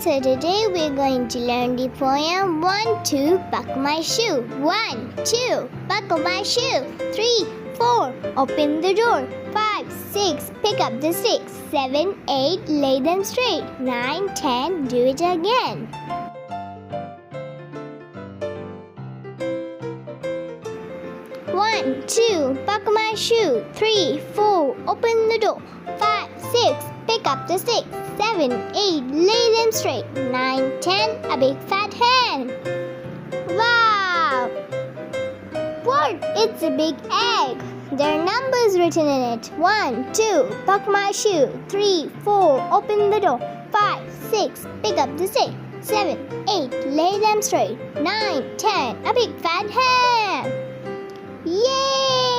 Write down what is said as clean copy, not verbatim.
So today we're going to learn the poem 1, 2, buckle my shoe. 1, 2, buckle my shoe. 3, 4, open the door. 5, 6, pick up the sticks. 7, 8, lay them straight. 9, 10, do it again. One, two, buckle my shoe. 3, 4, open the door. 5, 6, pick up the sticks. 7, 8, lay them straight. 9, 10, a big fat hen. Wow! What? It's a big egg. There are numbers written in it. 1, 2, buckle my shoe. 3, 4, open the door. 5, 6, pick up the stick. 7, 8, lay them straight. 9, 10, a big fat hen. Yay!